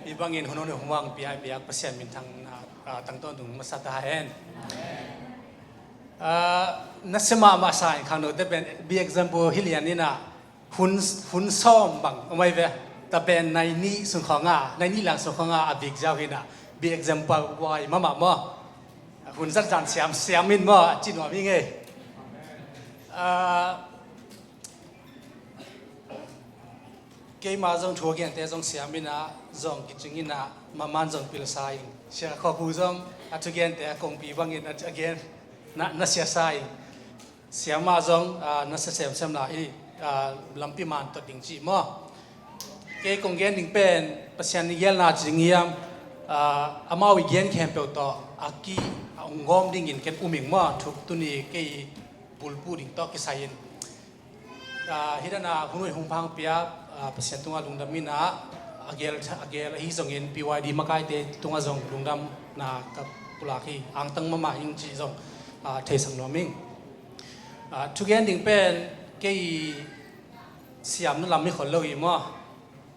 ibangin hunon humang pihak pihak pasien mintang tangton dung masatahen nasema masain kanu deben bi example hilianina hun som bang omai ve ta ben nai ni sung khanga nai ni lang sung khanga abik jawina bi example wai mama mo hun zat jan siamin mo chinwa mi nge cái mà dòng thua kiện thế dòng xiêm bên à dòng cái chứng in à mà man dòng pil sai sẽ khó phù dòng à thực hiện thế công bị văng in again na sẽ sai xiêm mà dòng na sẽ xem lại làm pi man tự định chỉ mà cái công gen định pen pasien ni gel na chứng nghiệm amau igen khem pe to aki ngom ding in ken uming ma thuk tu ni cái bulpu ding to cái sai hidana hunoi hungphang pia pasien tunga lungdam mina agel hi zongin PYD makai te tunga zong lungdam na kapulaki ang tang mama ing chi zong thei sang noming thugen ding pen ke siam na lam mi khol lo i mo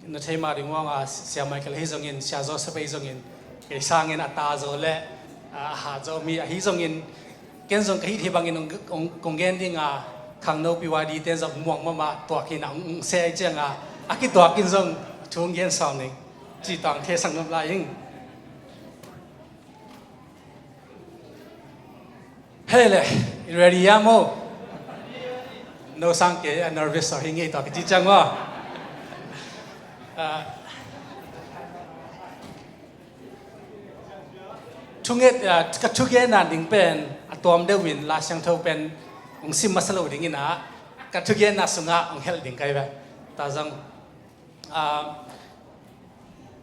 na thei ma ring wa siam michael hi zongin sia zo sapai zongin ke sangin ata zo le ha zo mi hi zongin ken zong kai thi bangin ong gen ding khang no PYD te zong muang mama to ki na se chang aki to kin zong chung gen sam ni chi tang the sang nam la ing hele ready amo no sang ke nervous so hingi to ki chang wa chunget ka chuge na ding pen atom de win la sang tho pen ong sim masalo ding ina ka chuge na sunga ong hel ding kai ba ta zang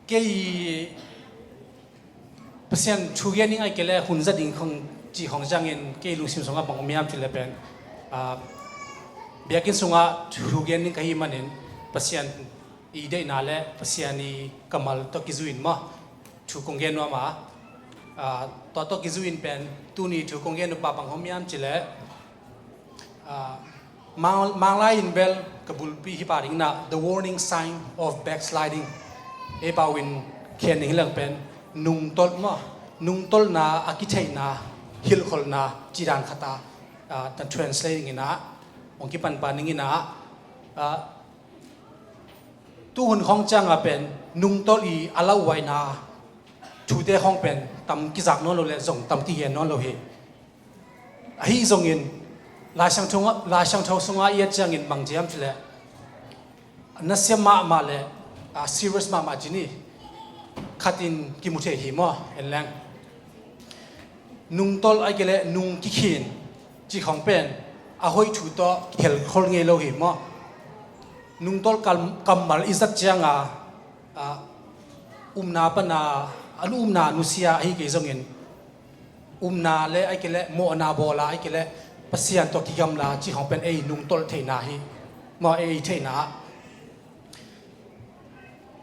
cái pasien chuge ning ai kele hun za ding khong chi hong jang in ke lu sim songa bang miam chile pen biakin sunga chuge ning kai manin pasien i de na le pasien ni kamal to kizuin ma chu konggen wa ma to kizuin pen tu ni chu konggen pa bang hom miam chile Manglai in bel kabulpi hiparing na the warning sign of backsliding e pawin ken hilang pen nung tol na akithei na hil khol na chiran khata ta translating ina ongki pan paning ina tu hun khong chang a pen nung tol I alau wai na thu te khong pen tam ki jak no lo le zong tam ti hen no lo he hi zong in la sang thau sunga ye chang in bang jam chile nasyama ma le serious ma jini khatin ki muthe hi mo enlang nung tol ai kele nung ki khin chi khong pen a hoi thu to khel khol nge lo hi mo nung tol kamal izat changa umna pana anu umna nusia hi ke zongin umna le ai kele mo na bola ai kele pasien to ki gam la chi hong pen ei nung tol theina hi mo ei theina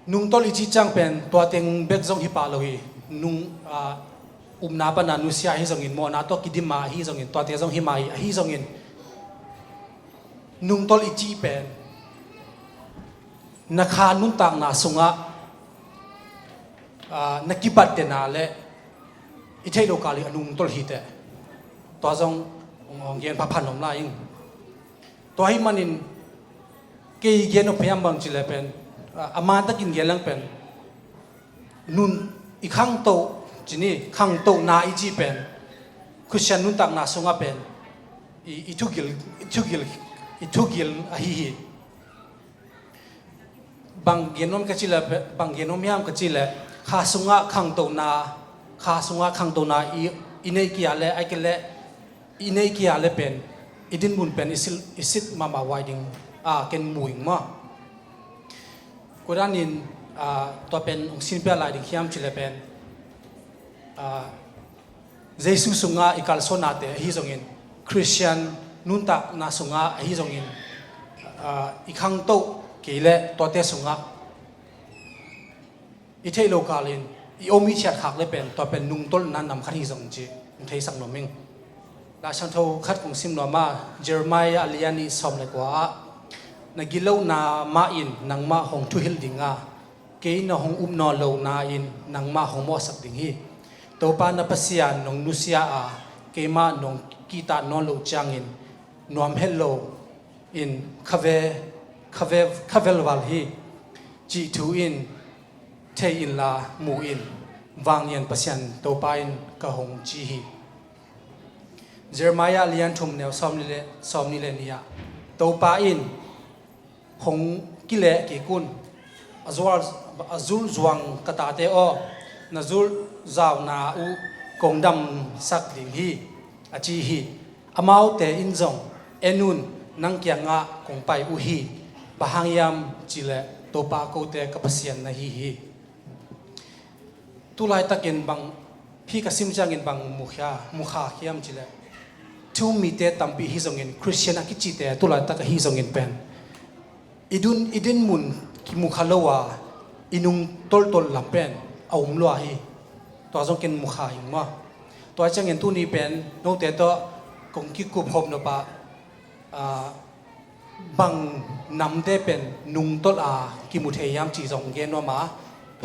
nung tol I chi chang pen to teng bek zong hi pa lo hi nung umna pa na nusia hi zong in mo na to ki dima hi zong in to te zong hi mai hi zong in nung tol I chi pen na kha nung tang na sunga na ki bat te na le I thei lo kali nung tol hi te to zong ong gen pa phanom la ing to hi manin ke gen op yam bang chile pen ama ta kin gelang pen nun I khang to chini khang to na I ji pen kushan nun tak na sunga pen I thugil a hi bang genom ka chile bang genom yam ka chile kha sunga khang to na I nei ki ale ai kele inei kia le pen idin mun pen isit mama widing ken muing ma Quranin to pen ong sin pe lai ding khiam chile pen Jesu sunga ikal sonate hi zongin Christian nunta na sunga hi zongin ikhang to kele to te sunga I thei lokalin I omi chat khak le pen to pen nung tol nan nam khari zong chi thei sang noming la sang tho khat kong sim no ma Jeremiah aliani som le kwa na gilo na ma in nang ma hong thu hil dinga ke na hong no lo na in nang ma hong mo sak ding hi to pa na pasian nong nusia a ke ma nong kita no lo chang in nuam hello in khavel wal hi chi thu in thei in la mu in wang yan pasian to pa in ka hong chi hi Jeremiah lian thum neo som ni le nia to pa in hong kile ki kun azul zuang kata te o nazul zaw na u kong dam sak ding hi achi hi amau te in zong enun nang kya nga kong pai u hi bahangyam chile to pa ko te kapasian na hi tulai takin bang phi ka simjang in bang mukha khiam chile thu mi te tampi hi zong in Christian akichi te tulai tak hi zong in pen idin mun ki mukhalowa inung tol lampen aum lo hi to zong ken mukha ing ma to chang en tu ni pen no te to kong ki kup hop no pa bang nam de pen nung tol a ki mu the yam chi zong gen no ma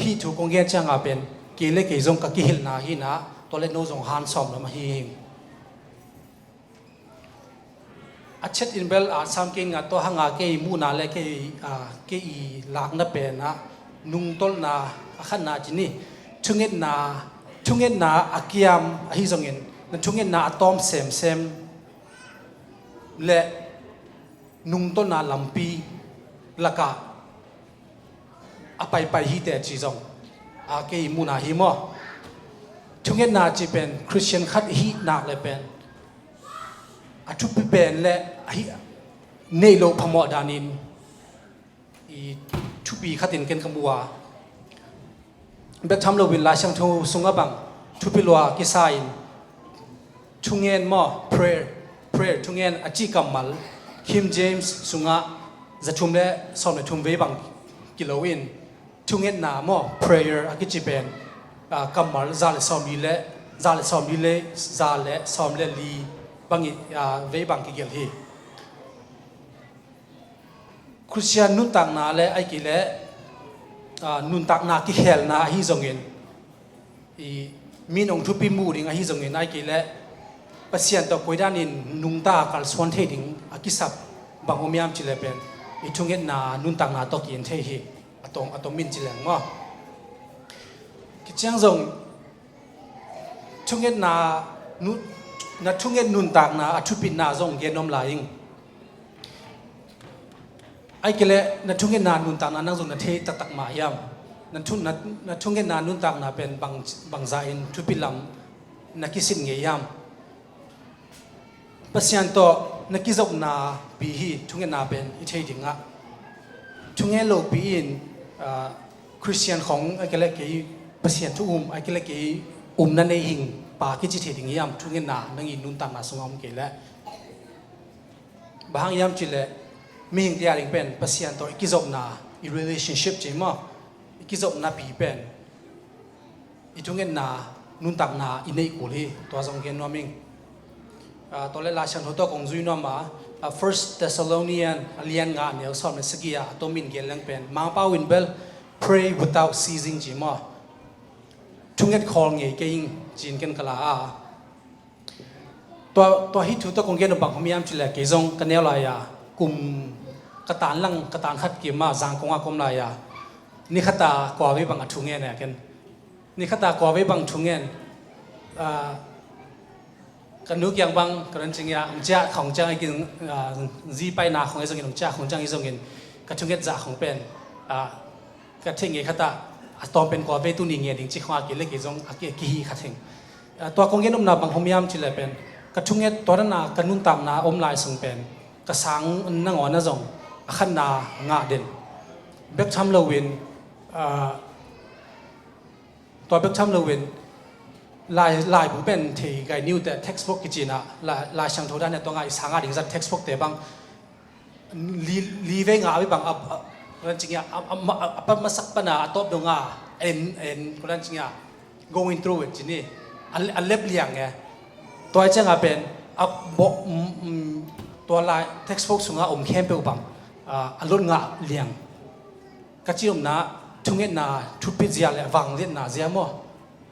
hi thu kong gen chang a pen ki le ke zong ka ki hil na hi na to le no zong han som no ma hi achet in bel a sam king a to hanga ke mu na le ke I lak na pe na nung tol na akhan na chini thunget na akiam a hi zongin na thunget na atom sem le nung tol na lampi laka apai hi te chi zong a ke mu na hi mo thunget na chi pen Christian khat hi na le pen a thu pi pen le hi nei lo phamo danin I thu pi khatin ken kamwa be tham lo bin la sang thu sunga bang thu pi lo ki sain thungen mo prayer thungen achi kamal Kim James sunga zathum le som le thum ve bang kilowin thungen na mo prayer akichi pen kamal zal som le som le li bangi ve bang ki gel hi Christian nun tak na le ai ki le nun tak na ki hel na hi zongin I min ong thu pi mu ding hi zongin ai ki le pasien to poidan in nung ta kal swan the ding akisap bang omiam chile pen I thungen na nun tak na to ki en the hi atong min chileng mo ki chang zong thungen na thungen nun tak na athupin na zong genom laing ai kele na thungen na nun tak na nang zong na the tak ma yam na thungen na nun tak na pen bang za in thupilam na kisin nge yam pasian to na kizok na bi hi thungen na pen I thei dinga thungen lo bi in Christian khong ai kele ke pasian thu ai kele ke na nei hing pa ki chi the ding yam thungen na nang in nun tak na sungam ke la bahang yam chile mi hing tia ring pen pasian to ikizok na I relationship che ma ikizok na pi pen I thungen na nun tak na I nei ko li to zong gen no ming to le la chan to kong zui no ma First Thessalonian alian nga ne som ne sagia to min gel lang pen ma pa win bel pray without ceasing ji ma thunget khol nge ke ing jin ken kala a to hi thu to kong gen bang homiam chile ke zong kanel la ya kum katan khat ki ma jang konga kom la ya ni khata kwa we bang athunge ne ken ni khata kwa we bang thungen kan nu kyang bang kan ching ya ja khong chang ki ji pai na khong zong in cha khong chang I zong in ka thunget ja khong pen ka thing e khata atom pen kwa we tu ni nge ding chi khwa ki le ki zong a ki hi khathing to kong gen na bang homiam chile pen ka thunget to na kanun tam na om lai sung pen ka sang na ngona zong akhan na nga den bek tham lo win to bek tham lo win lai bu ben thei gai new the textbook ki china la sang thoda ne to ngai sanga ding za textbook te bang li ve nga we bang ran chingya apa masak pana atop donga en ran chingya going through it chini a lep liang nge to ai changa pen up bo to la textbook sunga om khem pe bang alon nga liang ka chiom na ทุ่งเงินนาทุบปิดเสียเลยวังเล่นนาเสียมั้ง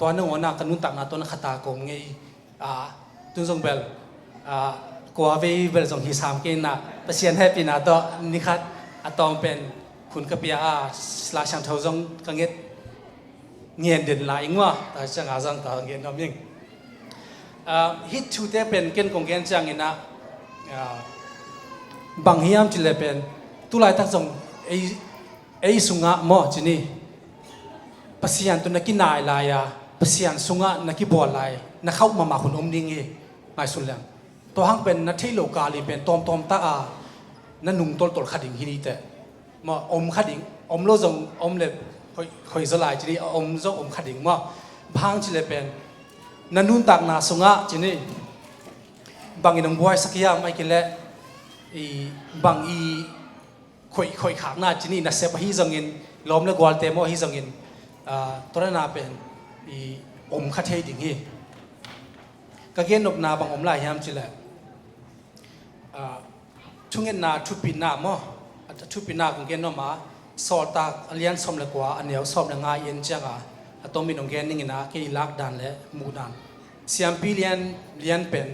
ตัวนึงวันน่ะกันนุ่นตักนาตัวนักขัดตากงไงตุนทรงเบลกว่าเบลทรงฮิสามกินนะประเสียนให้ปีนาตัวนิคัดอะตอมเป็นคุณกบียสลาชังเท่าทรงกังเงินเงียนเดินลายงัวแต่จังอาจังต่างเงียนน้ำยิงฮิตชูเตเป็นเกณฑ์ของเกณฑ์จังเงินนะบางฮิมจิเลเป็นตุลายตั้งทรงไอ้สุงะหม้อจีนี่ปัสยานตัวนักกินนายลายปัสยานสุงะนักกิบอลลายนักเข้ามาคุณอมดิ้งไม่สุดแล้วตัวห้างเป็นนักที่โลกาลีเป็นตอมตานั่นนุ่งตลขัดดิ่งที่นี่แต่มาอมขัดดิ่งอมโลจงอมเล็บคอยสลายจีนี่อมจงอมขัดดิ่งมาบางจีเลเป็นนั่นนุ่นตักนาสุงะจีนี่บางอีน้องบัวสักยามไม่กินแล้วบางอีคอยขางหน้าจีนี่นักเสพฮิจงอินล้อมเลือกวอลเตมอฮิจงอินตัวนั้นเป็นอมขัดเฮดิ่งฮีก็เกณฑ์นบนาบางอมลายยามจีแหละช่วงเงินนาทุบปีนามั้งทุบปีนาของเกณฑ์นมาสอดตากเลี้ยงสมเล็กกว่าอันเดียวสอบเลี้ยงง่ายเย็นจังตัวมีน้องเกณฑ์นี่นะกี่ลักดันและมูดันเสียงปีเลี้ยงเป็น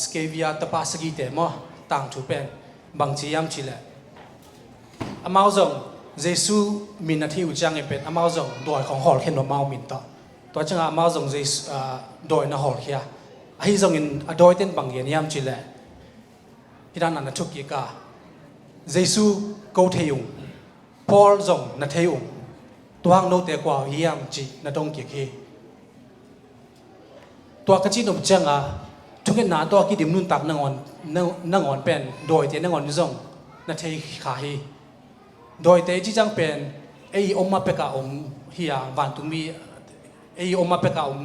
สเกวิอาตปาสกีเตมั้งต่างทุบเป็นบางจียามจีแหละอามาจงเยซูมีนาทีอุจังเป็นอามาจงโดยของหอลเข็นว่ามามินต่อตัวจังอามาจงเยซูโดยน่าหอลเขียไอ้จงอินโดยเต้นบางอย่างยามจีแหละที่ด้านนั้นทุกยี่กาเยซูกูเทียงพอลจงนัทเทียงตัวห้างโนเตกว่าเยี่ยมจีนัดงเกียร์ตัวกระจินอมจังทุกอย่างตัวกิดิมนุนตักนังอ่อนเป็นโดยเต้นนังอ่อนจงนัทเทียขาฮีโดยเตจิจังเป็นไอ้อมมาเปกาอมเฮียวันตุมีไอ้อมมาเปกาอม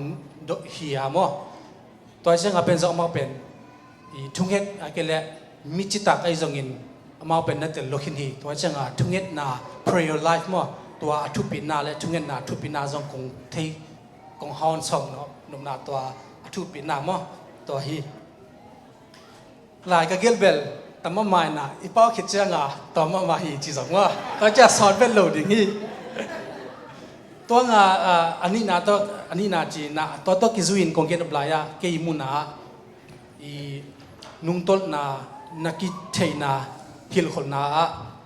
เฮียมั้งตัวจังเป็นจะอมมาเป็นทุ่งเห็ดอะไรเละมิจิตักไอ้จงอินมาเป็นนั่นแต่ลูกหินฮีตัวจังทุ่งเห็ดนา prayer life มั้งตัวทุบปีนาและทุ่งเห็ดนาทุบปีนาจงคงเทคงฮอนส่งเนาะนุ่มนาตัวทุบปีนามั้งตัวฮีหลายก็เกลเบลแต่มาไม่นะอีป้าคิดจังต่อมาไม่จีสองว่าก็จะสอนเป็นโหลดอย่างนี้ตัวอันนี้นะตัวอันนี้นะจีนะตัวกิจวินคงเกิดอะไรเกี่ยมุนะอีนุ่งต้นนะนักกิจเทนะฮิลคนนะ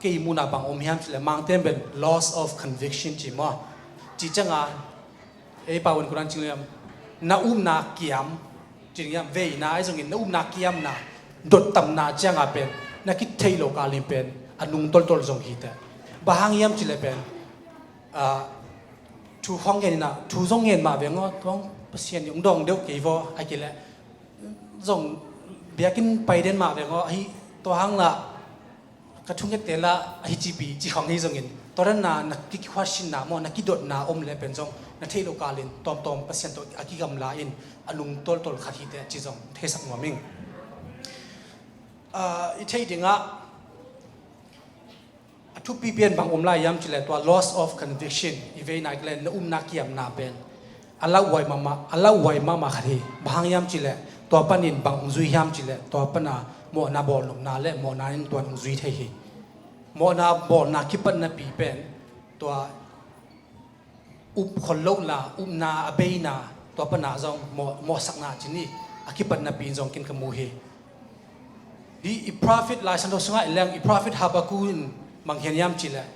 เกี่ยมุนะบางอมยามเลยมังเต็มเป็น loss of conviction จีมั้งจีจังไอ้ป้าวันกุรันจีเลยนะนาเกียมจีเนี่ยเวนะไอ้ตรงนี้นะนาเกียมนะดดตำนาจังเป็นนักกิจเทโลกาลิมเป็นอนุงตลจงฮิตบางยามจีเลยเป็นทุกห้องเงินนะทุกห้องเงินมาเป็นว่าต้องเสียนยงดองเดียวกี่วไอ้กี่แหละส่งเบียกินไปเดินมาเป็นว่าไอ้ตัวห้างละกระทุ่งเงินเตละไอ้จีของนี้ส่งเงินตอนนั้นนักกิจว่าชินนะมั่งนักกิจดดนาอมเลยเป็นส่งนักเทโลกาลินตอมเปอร์เซ็นต์ตัวอากิกำลาอินอนุงตลขัดฮิตจีส่งเทสักหัวมิงอีเทดิงทุกปีเปลี่ยนบางอมลายย้ำจิเลตัว loss of conviction อีเวนต์นั่นก็นักเกียมนาเป็นอัลลาไวมาคดีบางย้ำจิเลตัวปนินบางอุยย้ำจิเลตัวปนาโมนาบอลนาเล่โมนาอินตัวอุยเทียโมนาบอลนาคิปันนาปีเป็นตัวอุปคนโลนานาอเบนาตัวปนาจงโมสักนาจินี่อาคิปันนาปีจงกินขมูเฮดีอี prophet ลายสันโดษง่ายแรงอี prophet ฮาบากุนบางเห็นยามจีแหละ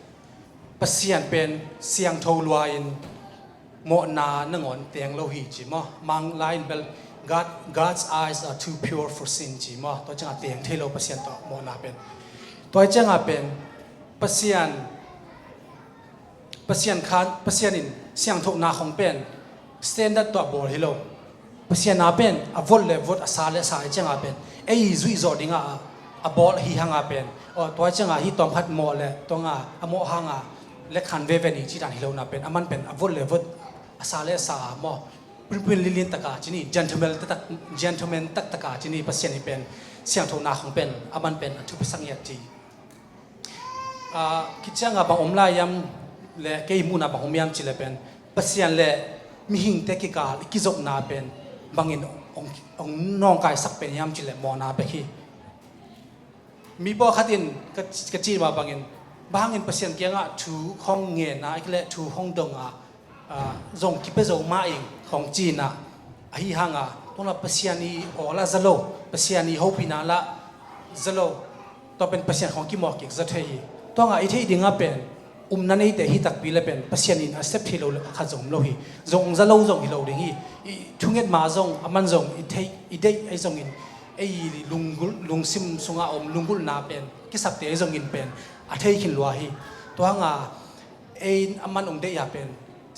ปัสยานเป็นเสียงโทลวายน์โมนาหนึ่งอนเตียงโลหิจีมั้งมังไลน์เบล God's eyes are too pure for sin จีมั้งตัวจังเตียงเทโลปัสยานต่อโมนาเป็นตัวจังเป็นปัสยานคันปัสยานินเสียงโทนาของเป็น standard ตัวบอลฮิโลปัสยานาเป็นอวดเลวดอาซาเลสายจังเป็นไอ้จุยจอดิงบอลฮีฮังเป็นตัวจังฮีตอมพัดโมเลตัวโมฮังเล็กขันเวเวนีจีดันฮิโลนาเป็นมันเป็นอวดเลวดอาซาเลสาโมเป็นลิลินตะกาจีนี่ gentleman ตะกาจีนี่ปัสยานิเป็นเสียงโทนาของเป็นมันเป็นทุกสังเกตจีคิดจังบางอมลายยำและเกี่ยมุนาบางอมยำจีเลเป็นปัสยานและมีหิงเตกิกาลิกิจกนาเป็นบางอินองน้องกายสักเป็นยำจีเลมอนาเบคีมีบ่ขัดินกระจีมาบางอิน บางเงินเปอร์เซ็นต์เกี่ยงถูห้องเงินนะอีกแล้วถูห้องดงจงคิดไปจงมาเองของจีนฮีฮังตรงนั้นเปอร์เซ็นต์นี้โอละจะโลเปอร์เซ็นต์นี้เขาปีนั้นละจะโลตัวเป็นเปอร์เซ็นต์ของกิมอกิกจะเทียตัวอีที่ดิ่งเป็นนั่นเองแต่ฮีตักปีละเป็นเปอร์เซ็นต์นี้เซฟที่เราขัดจงโลฮีจงจะโลจงที่เราดิ่งทุ่งเงินมาจงมันจงอีได้ไอจงอินไอลุงซิมสุงลุงกุลนาเป็นกิสับเตไอจงอินเป็นอาเทียขินลัวฮีตัวไอมันได้ยาเป็น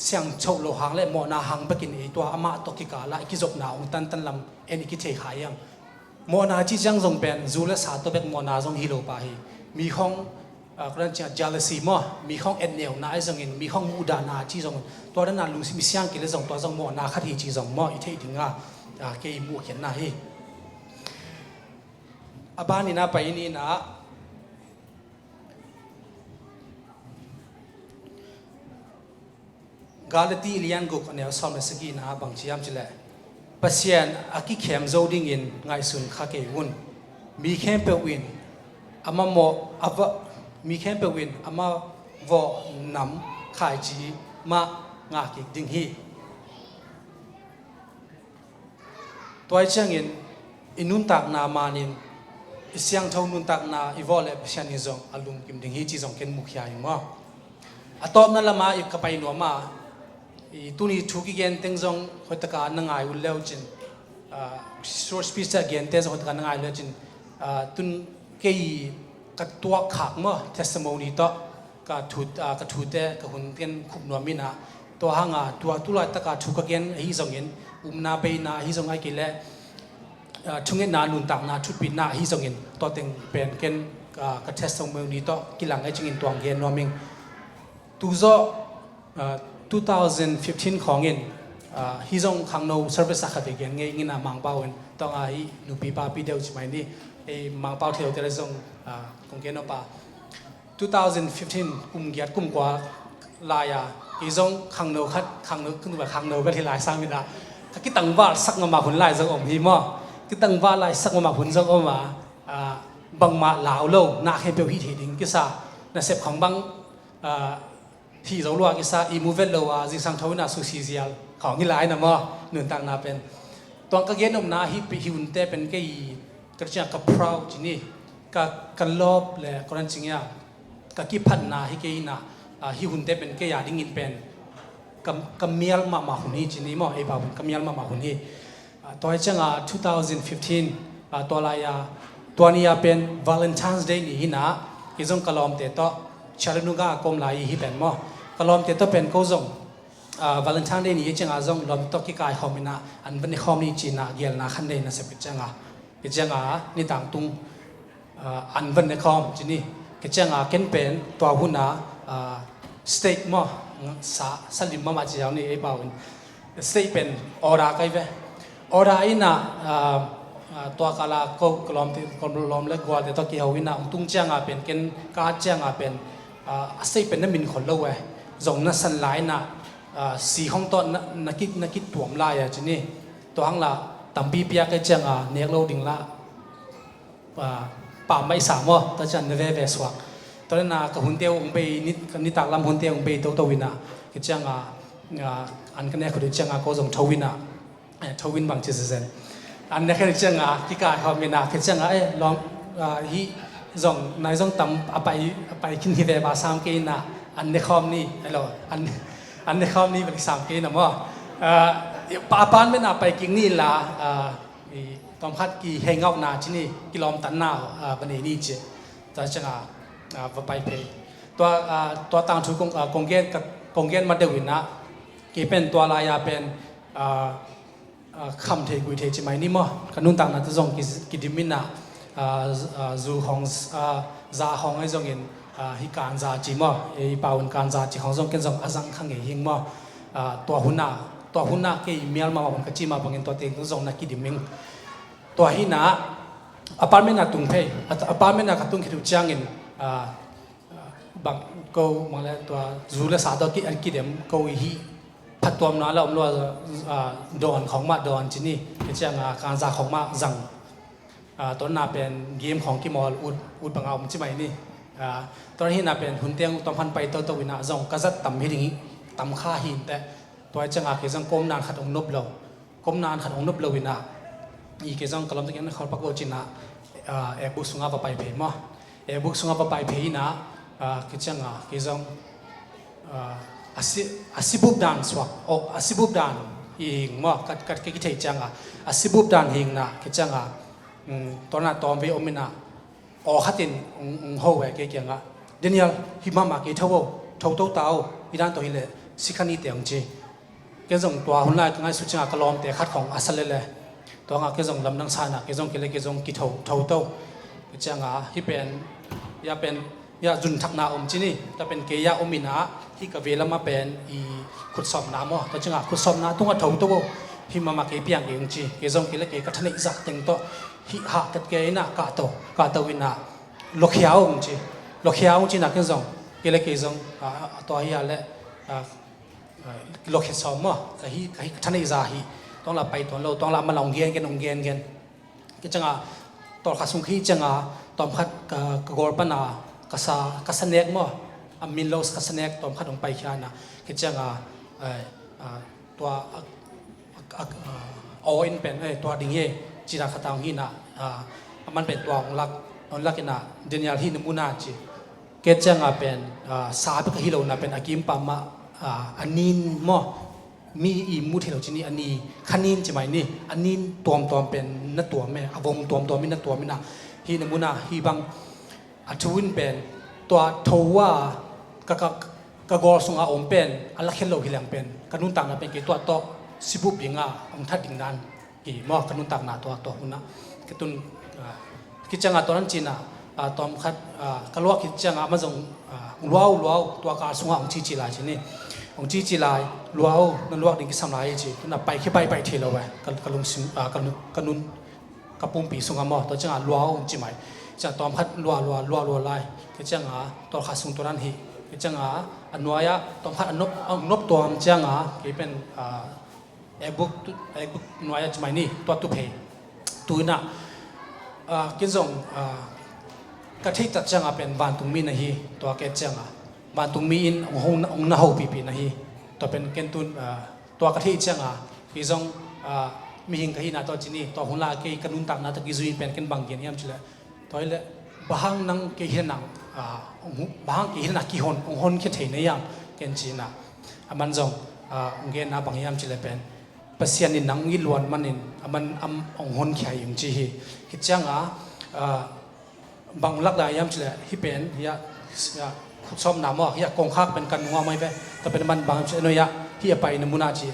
เสียงโชว์โลหังและหมอนาหังไปกินตัวอามาตกิกาละกิจกนาตันลำเอ็นกิเทขายยังหมอนาจีจังจงเป็นจูเลสาตัวเป็นหมอนาจงฮิโลปาฮีมีห้องก็นั่นจะจาลซีมั้งมีห้องเอ็นเนลนาไอจงอินมีห้องมูดานาจีจงตัวนั้นลุงมีเสียงกิเลสจงตัวจงหมอนาขัดฮีจีจงมั้งอีเทียถึงเกี่ยมูเขียนนาฮีบ้านนี้นะไปนี่นะกาลตีเลียนกุกเนี่ยสอนมาสกีนะบางทียามจิเลปัศยานอากิเข้มโจดิ้งอินไงสุนข้าเกวุนมีเข้มเปวินอามาโมอาวมีเข้มเปวินอามาวอนำขายจีมางากิดิ้งฮีตัวเช่นอินุนตักนามานินเสียงเท่านุนตักนาอีวอลเลปัศยานิจงอลุงกิมดิ้งฮีจีจงเข็นมุขยาอยู่มั้งอะตอมนั่นละมาอีกกับไปหนัวมาตุนีทุกิเกนเต็งจงหัวตะการนังไงอุลเลวจินshort speech เกนเต็งจงหัวตะการนังไงเลวจินตุนเกี่ยกับตัวขากมั้ง testimony ต่อกับทูเตกับคนเกนคุบนัวมินะตัวหางตัวตุลาตะการทุกเกนฮิจงเงินนาเปนาฮิจงไอกิเลทุงเงินนานุนตักนาชุดปีนาฮิจงเงินตัวเต็งเป็นเกนกับ testimony ต่อกิหลังไอจิงินตัวเงินนัวมิงตัวโจ2015ของเงินฮิจงขังโน service สักเดียนเงินมังเป้าเงินต้องนุปีป้าปีเดียวใช่ไหมนี่มังเป้าเที่ยวแต่ละจงคงเงินเอาป่ะ2015กุมเกียรติกุมกว่าลายฮิจงขังโนคัดขังโนขึ้นแบบขังโนก็ที่ลายสร้างไม่ได้คิดตั้งว่าสักมาผลลายจงอมฮิมอคิดตั้งว่าลายสักมาผลจงอมมาบังมาลาวโลนักให้เปียวฮิตดิ่งกิซาในเสพของบังที่เราลวกกิซาอีมูเวลโลจิสังทวินาสุซีเซียลของที่หลายนะมั้งหนึ่งต่างนาเป็นตัวก็เย็นอมนาฮิปฮิวุนเตเป็นกี่กระเจียกับพราวจีนี่กับลบเลยคนนั้นจริงอ่ะกับกี่พันนาฮิกี่นาฮิวุนเตเป็นกี่ยาดิ้งอินเป็นกับเมียลมาหุ่นฮีจีนี่มั้งไอ้บ่าวกับเมียลมาหุ่นฮีตัวเจ้า2015ตัวลายตัวนี้เป็น Valentine's Day นี่นะฮิจงกลอมเตต่อชาลนุกากรมลายฮิเป็นมั้งกลอมเตต่อเป็นโคจงValentine Day นี่จังอาจงลมตกิกายหอมินะอันเป็นหอมนี่จีน่าเกลน่าขันเดน่าเสพจังนี่ต่างตุงอันเป็นในหอมจีนี่จังเก็นเป็นตัวหุ่นสเต็กมั้งสลิมมาจีเอานี่ไอ้บ่าวสเต็กเป็นออราไกเวออราอินะตัวกาลาก็กลอมที่กลอมเล็กกว่าแต่ตกิเอาวินะตุงจังเป็นเก็นกาจังเป็นสเต็กเป็นน้ำมินคนละเวจงนั่นสันไลน่ะสีห้องต้นนักกิจตัวมลายจีนี่ตัวห้องละตั้มปีเปียกจังเนียกโลดิ่งละป่าไม่สามวะแต่จันเนเวสวะตอนนั้นกับหุ่นเตียวองไปนิตากลำหุ่นเตียวองไปตัววินะกิจังอันกันเนี่ยคือจังก็จงทวินะทวินบางจิตเซนอันนี้คือจังที่กายเขามีนะกิจังลองฮีจงนายจงตั้มไปกินที่เวบาสามกินนะอันนี้คอมนี่ไอ้เราอันนี้เขานี่เป็นสามกินนะมั้งป่าปานไม่น่าไปกินนี่ละตอนพัดกี่เฮงเอาหน้าที่นี่กิโลมตันหน้าบันนี้เจแต่จังว่าไปเพย์ตัวต่างถูกกงเกนกับกงเกนมาเดวินนะกี่เป็นตัวลายเป็นคำเทกุยเทใช่ไหมนี่มั้งขนุนต่างนั้นจะส่งกิดิมินะจูของซาของไอ้ส่งเงินฮิการซาจีมั้งไอ้ป่าวการซาจีของส่งกันส่งอาจังขังเหิงมั้งตัวหุ่นน่ะกี่เมียลมาผมก็จีมาบังเงินตัวเต็งต้องส่งนักกิดิมิงตัวหินะอพาร์ตเมนต์น่ะตุงเพย์อพาร์ตเมนต์น่ะก็ตุงคิดดูจังเงินบางก็มาเลยตัวจูเลสาดกิอันกิเดมก็ฮิพัดตัวมันแล้วมันว่าดอนของมาดอนจีนี่ก็จังการซาของมาจังตัวน่าเป็นเกมของกิมอลอุดบางเอาใช่ไหมนี่ ตอนนี้น่ะเป็นหุ่นเตียงตอมพันไปตัววินาจงกษัตริย์ต่ำหิงต่ำข้าหินแต่ตัวจังอาเกจังก้มนานขัดองนบเราก้มนานขัดองนบเราวินาอีเกจังกลัมตะกี้นั่นเขาปักโลจินะเอกบุกสุงาไปเพย์มั้งเอกบุกสุงาไปเพย์นะเกจังเกจังasibup dan swak asibup dan hing mo kat ke thei changa asibup dan hing na ke changa tona tom ve omina o khatin ho we ke kyanga daniel himama ke thawo thau tau idan to hile sikhani teang che ke jong twa hun lai ngai su changa kalom te khat khong asal le to nga ke jong lam nang sa na ke jong ke le ke jong ki thau tau ke changa hi pen ya pen ya jun thak na om chini ta pen ke ya omina hi ka vela ma pen I khut som na mo ta changa khut som na tunga thau to hi mama ke piang ke chi ke jong ke le ke ka thani za teng to hi ha kat ke na ka to wina lokhiao om chi na ke jong ke le ke jong to hi ya le lokhe som mo ka hi thani za hi tong la pai ton lo tong la ma long gen ke changa to kha sung khi changa tom khat ka gor pa na kasanek mo amin los kasanek tom khatong pai khana ke changa tua oin pen tua dingye chira khatang hi na aman pen tua on lakina denial hi namuna chi ke changa pen sa pe ka hilo na pen akim pa ma anin mo mi I mu thelo chini ani khanin chi mai ni anin tom pen na tua me avong tom mi na tua mi na hi namuna hi bang athuin penตัวทัวกะกอสงอาอมเป็นอัลลักเฮลโลฮิลังเป็นกันุนตังนะเป็นกี่ตัวโตสิบุบิงาองทัดดิงนันกี่มอกันุนตังนะตัวหุ่นนะกิตุนกิจงาตัวนั้นจีน่ะตอมคัดกะลวกกิจงามาจงลัวตัวกาสงอาองจีลายจีนี่องจีลายลัวนั่นลวกดิ่งกิสามลายจีตุนไปขี้ไปเทลเอาไว้กะลุงสิกันุนกะปุ่มปีสงามอตัวจงาลัวองจีใหม่จะตอมคัดลัวลายke changa to khasung toran hi ke changa anwaya tom khat anop tom changa ke pen ebook nwaya chmai ni to phe tuina ke jong ka thei ta changa pen ban tung mi na hi to ke changa ban tung mi in ong na ho pi na hi to pen ken tun to ka thei changa ke jong mi hing ka hi na to chini to hunla ke kanun tak na ta ki zui pen ken bang gen yam chila toile bahang nang ke hinang bahang ke hinang ki hon ke thei na yang ken china aman jong ngen na bang yam chile pen pasian in nang i luan manin aman ong hon khai yung chi hi changa bang lak da yam chile hi pen ya som na mo ya kong khak pen kan ngwa mai ve ta pen man bang chino ya hi apai na muna chi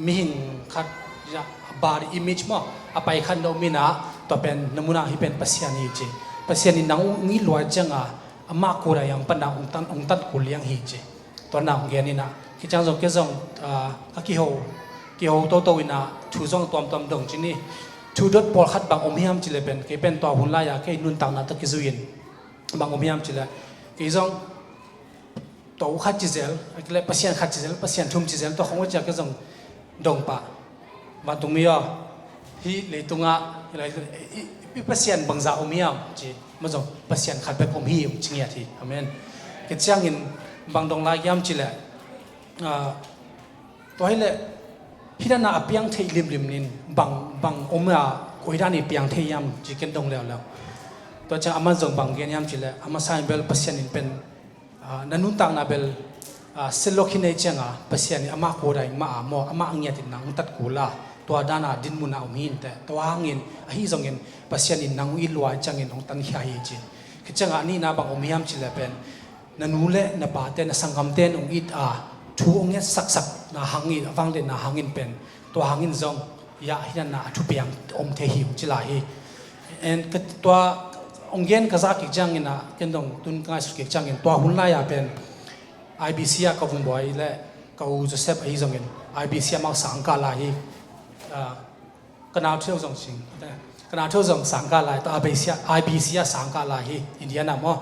mi hing khat ya bar image mo apai khan do mina to pen namuna hi pen pasian hi chi pasian in nang ngi luan changa ama kura yang pana ong tan kuliang hi chi to na ngen ni na ki chang jong ke jong ka ki ho to ina thu jong tom dong chi ni thu dot por khat bang om hiam chi le pen ke pen to hun la ya ke nun tang na ta ki zuin bang om hiam chi le ki jong to khat chi zel ke le pasian khat chi zel pasian thum chi zel to khong cha ke jong dong pa ma tung mi yo hi le tunga i pasian bangza om hiam chi ma jong pasian khat be om hi chingya thi amen ke chang in bang dong la yam chi le to hi le hidana apiang thei lim nin bang omya koirani piang thei yam chi ken dong leo to cha ama jong bang gen yam chi le ama sai bel pasian in pen nanun tang na bel selokhin nei changa pasian ama ko dai ma mo ama angya tin nang tat kula to dana din muna omin te to hangin a hi jongin pasian in nang i lwa changin ong tan khia hi chi ki changa ni na bang omiam chi le pen nanule na pa te na sangam ten ong it thu ong ya sak na hangin awang le na hangin pen to hangin jong ya hinan na thu piang om the hi chi la hi and ka to onggen ka za ki changin na ken dong tun ka su ki changin to hun la ya pen IBC ya ka vung boy le ka u Joseph ai jongin IBC ma sang ka la hi kana theu jong sing kana theu jong sang ka la to IBC ya sang ka la hi Indiana mo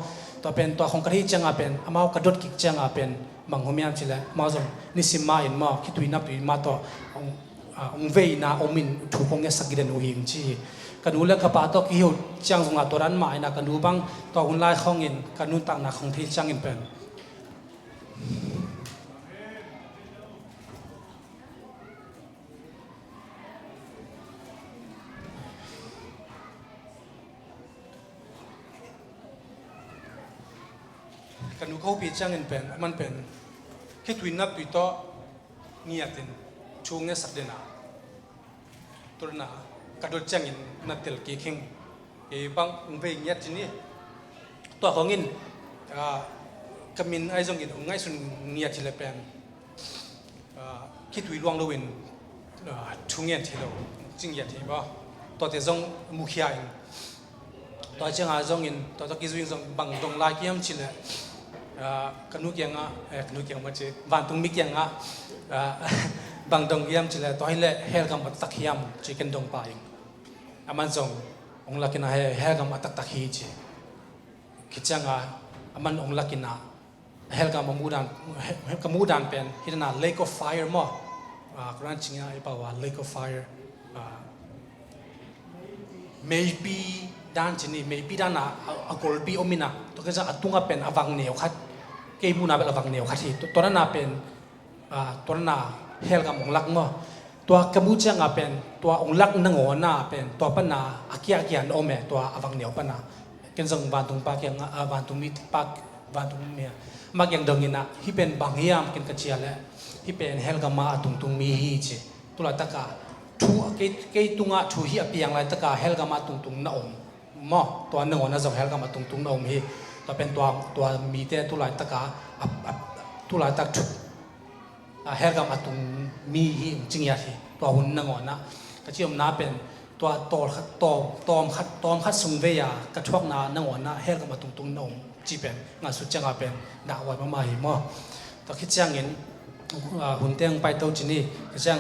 to pen to khong ka hi changa pen amao ka dot ki changa pen mang homiam chile ma jong ni simma in ma ki tuina pi ma to ong vei na omin thu kong ya sagiren u hing chi กันนู้นเลือกกระป๋าตัวกิ้วจังสงอาตัวนั้นหมายนะกันนู้บังตัวหุ่นลายข้องอินกันนู้นต่างนักของที่จังอินเป็นกันนู้เขาปีจังอินเป็นมันเป็นแค่twinนับตัวเงียบตินช่วงนี้สักเดือนตัวน่ะกระโดดจังอินนัดเตลกี้คิงบางเวงยัดจีนี่ตัวของอินกมินไอ้จงอินง่ายสุดเงียดทีละเป็นคิดวิลวงโลวินทุ่งเงียดทีเราจริงยัดทีบ่ตัวเตจงมุขยาอินตัวเจ้าอาจงอินตัวตะกี้จงจงบางตรงลายเกี่ยมทีละกันนุกยังกันนุกยังมาเจวันตรงมิกยังบางตรงเกี่ยมทีละตัวให้เละเฮลกัมตักยามจีกันตรงไปอามันจงองค์ลักษณะเฮลกัมตักฮีจีคิดจังอามันองค์ลักษณะเฮลกัมมูดานเป็นฮิตนา lake of fire มั้งกรันจิงไอ้ป่าว lake of fire maybe ด้านจีนี่ maybe ด้านน่ะกอลปีอมินะตัวก็จะอัตุงเป็นอวังเหนียวคัดเกมูนาเป็นอวังเหนียวคัดที่ตัวนั้นน่ะเป็นตัวนั้นน่ะเฮลกัมองค์ลักมั้งตัวกมูจังเป็นตัวองค์ลักนั่งหัวหน้าเป็นตัวปนาอาเกียนโอเมตัวอวังเหนียวปนากันจังวันตุงปากยังวันตุงมิปากวันตุงเมียมักยังดงยินะที่เป็นบางยามกันกระเจียแหละที่เป็นเฮลกัมมาตุงมีฮีจีตุลาตะกาทูเกยตุงะทูฮีอเปียงไรตะกาเฮลกัมมาตุงน่าอมมอตัวนั่งหัวหน้าจงเฮลกัมมาตุงน่าอมฮีตัวเป็นตัวมีเตตุลาตะกาตุลาตะชุเฮลกัมมาตุงมีฮีจริงยาทีตัวหุ่นนั่งหัวหน้ากระเจียมน้าเป็นตัวตอมคัดสุงเวียกระชวกนานั่งหัวหน้าเฮลกัมมาตุงน่าอมจีเป็นงานสุดจังเป็นด่าไว้มาหิมะแต่คิดจังเห็นหุ่นเตียงไปโตจีนี่คิดจัง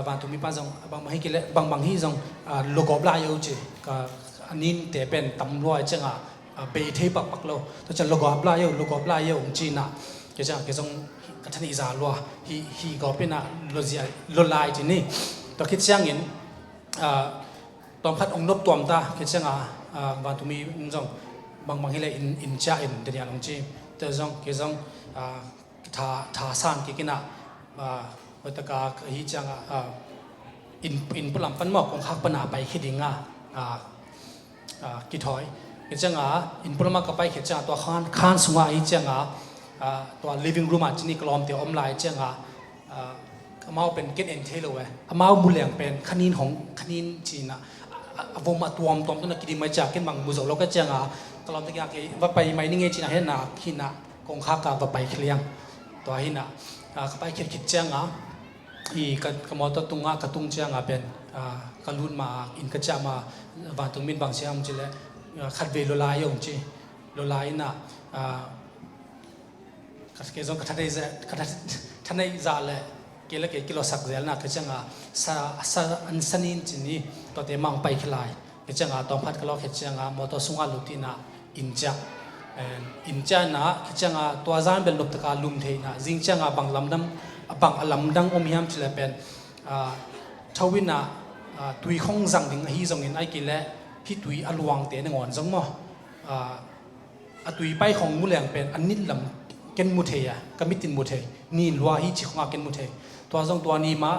บางตุมีปันจังบางมาให้กิเลบางที่จังโลกอบลายอยู่จีก็อันนี้แต่เป็นตำรวจจังเบยเทปักโลแต่จะโลกอบลายอยู่จีน่ะคิดจังกระทันอิจาลัวฮีก็เป็นโลลายจีนี่แต่คิดจังเห็นตอนพัดองนบตัวมตาคิดจังบางตุมีจังบางที่เลยอินจ้าอินเดียลงจีแต่จงคือจงท่าสานกินวัตกาฮิจังอินพลังปันหมอกของขักปนาไปคิดดิ่งกิถอยคิดจังอินพลังกับไปคิดจังตัวข้านสุงฮิจังตัว living room จีนี่กลอมเตียวอมลายจังมาเป็นเกตเอ็นเทลเว้มาบุเลียงเป็นขณินของขณินจีน่ะวงมาตัวมตัวนั้นกินไม่จากกินบางมุสลิมก็จังตลอดที่ยังว่าไปไม่นิ่งจีน่ะเห็นน่ะหิน่ะกองข้ากับว่าไปเคลียงตัวหิน่ะก็ไปคิดจังอีกมอตตุงกระตุงจังเป็นกลุ่นมาอินกระจามาวันตุงมินบางเสียงจีเลยขัดเวลลายงจีลลายน่ะก็คือจงขัดได้จ่าเลยเกล้กิโลสักเซลน่ะคือจังอันสนินจีนี่ตัวเตมังไปขลายคือจังตอนพัดก็เราคือจังมอตสุงาลุติน่ะอินจาน่ะคือจังตัวจานเป็นลูกตะการลุมเทน่ะจิงจังบางลำดังอมยามจิเลเป็นชาวิน่ะตุยข้องจังดิ่งฮีจงเห็นไอ้กิเลที่ตุยอลวงเตนงอนจังมั้งตุยไปของมุเลียงเป็นอันนิดลำเก็นมุเทียก็มิตินมุเทนี่ลัวฮีจิของเก็นมุเทตัวจงตัวนี้มา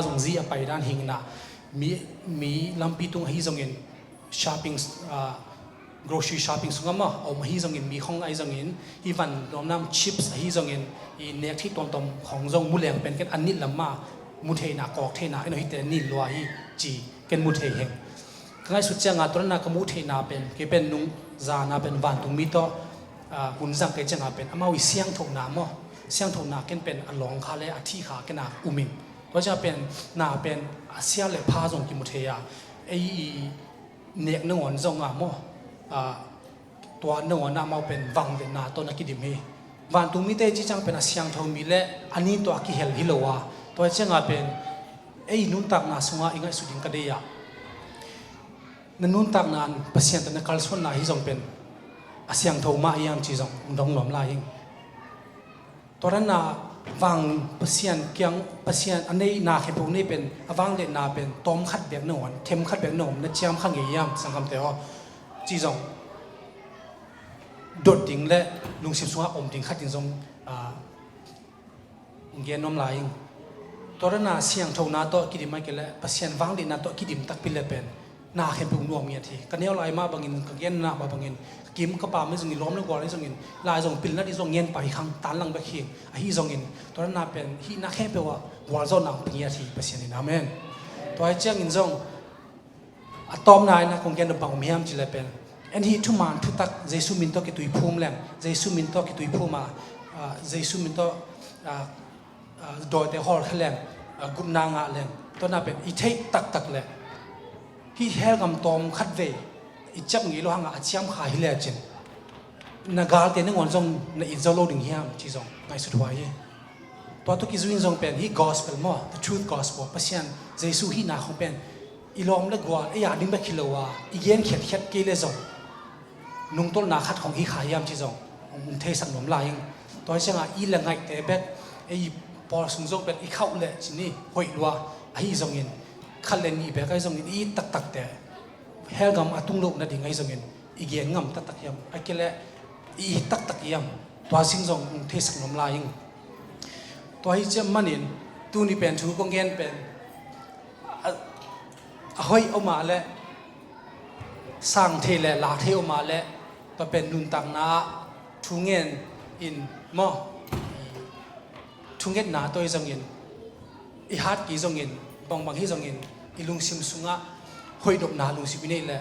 จงจีไปด้านหิงน่ะมีลำปีตุงฮีจงเห็นshopping grocery shopping สุงมั้งเอามาฮีจงเห็นมีของไอจงเห็นอีวันรวมน้ำ chips ฮีจงเห็นอีเน็กที่ตอมของจงมุเลียงเป็นกันอันนิดลำมามุเทน่ะกอกเทน่ะไอ้หน่อยแต่นี่ลัวฮีจีกันมุเทเฮงง่ายสุดจังตัวนั้นก็มุเทน่ะเป็นก็เป็นนุ่งจาน่ะเป็นวันตุงมีต่อหุ่นจังก็จังเป็นอามาวิเสียงถกน้ำมั้งเสียงถกน้ำกันเป็นอลองคาเลอธิขากันน่ะอุมิงก็จะเป็นน่ะเป็นอาเซียเลพาจงกิมุเทียไอ้เน็กนึงอ่อนจงมั้งตัวนึงอ่อนน่ะมาเป็นวังเดน่ะตัวนักกิดิมีวันตุงมีแต่จีจังเป็นอาเซียงทองมีเละอันนี้ตัวกิเฮลฮิโลวะตัวจังเป็นไอ้นุ่นตักน่ะสุงอิงไอ้สุดิงกันเดียนุ่นตักน่ะเปอร์เซ็นต์นั้นคัลส่วนน่ะฮิจงเป็นอาเซียงทองมาอย่างจีจงดงหลอมลายตัวนั้นน่ะ วังเปเซียนเกียงเปเซียนอันนี้นาเข็มพวกนี้เป็นวังเล่นนาเป็นต้มขัดแบบหนอนเทมขัดแบบหนอนนั่นเชื่อมข้างเยี่ยมสังคมเต๋อจีจงโดดดิ่งและลุงสิบสัวอมดิ่งขัดดิ่งจงเกียนน้อมลายตัวนั้นนาเสียงทงนาโตกิดิไม่กันแล้วเปเซียนวังเล่นนาโตกิดิมตักพิเลเป็นนาเข็มพวกนัวมีทีกันเนี้ยลายมาบางอินกันเย็นนาบางอินกิมก็ป่าไม่จงอินล้อมแล้วกว่าไม่จงอินลายจงปิลนั่นที่จงเย็นไปข้างตันหลังไปเคียงฮีจงอินตัวนั้นนาเป็นฮีนาแค่เปว่าวอลโซนนังเป็นยาทีเปเซียนนี่นะแม่นตัวไอ้เจ้าอินจงอะตอมนายนะคงแกนบังมีมจิเลเป็นอันนี้ทุมันทุตักเจสุมินโตกิตุยพูมแรงเจสุมินโตกิตุยพูมาเจสุมินโตโดยแต่ฮอลแรงกุมนางะแรงตัวนั้นเป็นอีเทตักเลยที่เฮลกำตอมขัดเวอีจับงี้เราหางอาเชียมขายฮิเลจินนักการเต้นนึกวันจงในอินเซโลดิ่งเฮียมจีจงในสุดท้ายตัวทุกอิจุนจงเป็นฮี gospel มั้ง the truth gospel ปัจจัยเจสุฮีนาของเป็นอีลอมเล็กว่าไอ้ยาดิ้งไปคิโลว่าอีเย็นเขียดเกลจงนุ่งต้นนาคัดของฮีขายยามจีจงมันเทสักหนุ่มลายตัวเช่นอ่ะอีละไงแต่แบบไอ้พอสงจงเป็นอีเข้าเลยจีนี่หอยลัวไอ้จงอินขัดเลนอีแบบไอ้จงอินอีตักแต่เฮลกัมอาตุงโลกนั่นดิ่งไอ้จงอินอีเย็นงำตักยามไอ้เกล้อีตักยามตัวสิงจงเทสักหนุ่มลายตัวที่จะมันอินตัวนี้เป็นทูกงเงินเป็นเฮ้ยเอามาแล้วสร้างเทเลลาเทเอามาแล้วตัวเป็นนุนตังนาทูเงินอินมอทูเงินนาตัวจงอินอีฮัดกี่จงอินบางที่จงอินอีลุงซิมสุงะเฮ้ยดอกนาลุงซิบินี่แหละ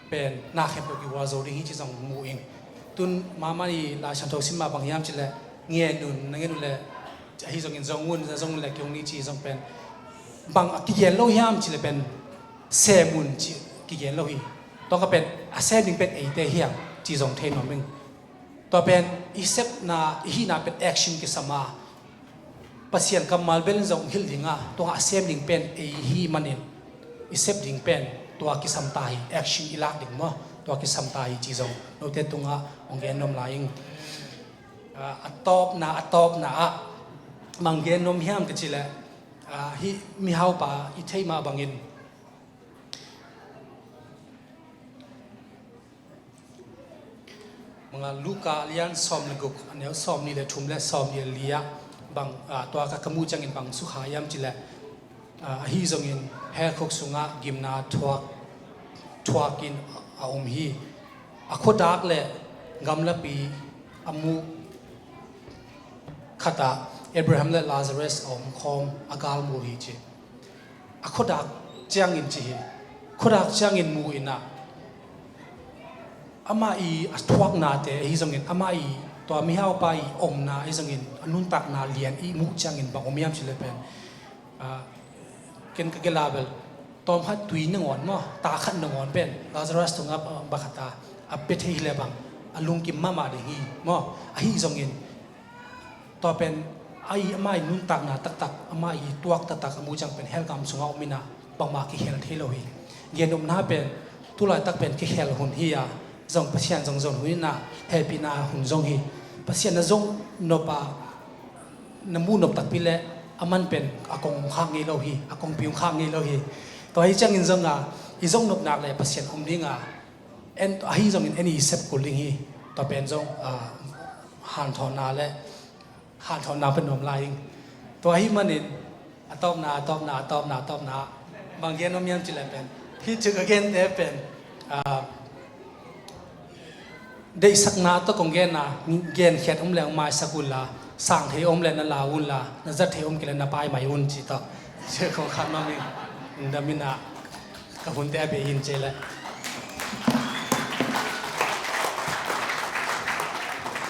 เป็นนาเข้มตัวกี่ว่าโจดิ้งที่จงมูอิงตุนมาอีลาชันโตซิมมาบางยามจิแหละเงี้ยนุนนั่งเงี้ยนุนแหละที่จงอินจงวุ่นจงแหละเกี่ยวนี้จีจงเป็นบางกิเยนโลยามจิแหละเป็นเซมุนจีกิเยนโลฮีต้องก็เป็นอาเซนิงเป็นไอเดียจีจงเทนมามึงตัวเป็นอีเซปนาอีนาเป็นแอคชั่นกิสมาปัจจัยกำมัลเบลจงฮิลดิงอ่ะตัวอาเซมดิงเป็นไอฮีมันอินอีเซปดิงเป็นตัวกิสัมตายแอคชั่นอีลักดิงมั้งตัวกิสัมตายจีจงโนเตตุงอ่ะองเกนนมลายิงอัตตอบนามังเกนนมเฮียมกันจิแหละฮีมีเฮาป่าอีเทมาบังอินมังลูกาเลียนซอมเลกุกอันนี้ซอมนี่เลยทุ่มและซอมนี่เลียบางตัวกักมูจังอินบางสุขายามจิแหละฮีจงอินเฮคกสุงะกิมนาทวกินอาอมฮีอโคดักเลยกำลับปีอามูขตาเอบราฮัมและลาซารัสอมคอมอากาลมูฮีจีอโคดักเจียงอินจีโคดักเจียงอินมูอินะอามาอีทวักนาเตะฮีจงอินอามาอีตัวมีเฮาไปอมนาฮีจงอินอนุนตักนาเลียนอีมูเจียงอินบางอมยามชิเลเป็นเกินกะลาเบลตอนพัดตุยหนึ่งวันมั้งตาขัดหนึ่งวันเป็นลาซารัสตรงกับบักตาอับเป็ดให้เลบังอลุงกิมมาเดฮีมั้งฮีจงอินต่อเป็นไอ้อามานุนตักนาตักอามาอีตัวตักมูจังเป็นเฮลกัมสุงเอามินาบางมาคิเฮลเทโลฮีเย็นนมน้าเป็นตุลายตักเป็นคิเฮลหุ่นฮียาจงพัศยันจงหุ่นนาเฮลปีนาหุ่นจงฮีพัศยันจงนบน้ำมูนบตักพิเลอามันเป็นอากงข้างงี้โลฮีอากงพิวข้างงี้โลฮีตัวไอ้จังอินจงอีจงนบนักเลยพัศยันอมดิ้งเอ็นไอ้จงอินเอ็นอีเซปกุลิงฮีตัวเป็นจงหันทอนาเลยหาทอนาเป็นนมลายตัวฮิมันอินตอบนาบางเกนนมยังจิเลเป็นที่จึงเกนเตเป็นได้สักนาตัวกงเกนนาเกนเขียนอมแรงมาสักุลลาสั่งเทอมแรงนั่นลาวุนลานั่นจะเทอมกิเลนนาไปไม่วุนจิตต่อเชื่อของข้ามามิดามินากับหุ่นเตะไปยินเจเลย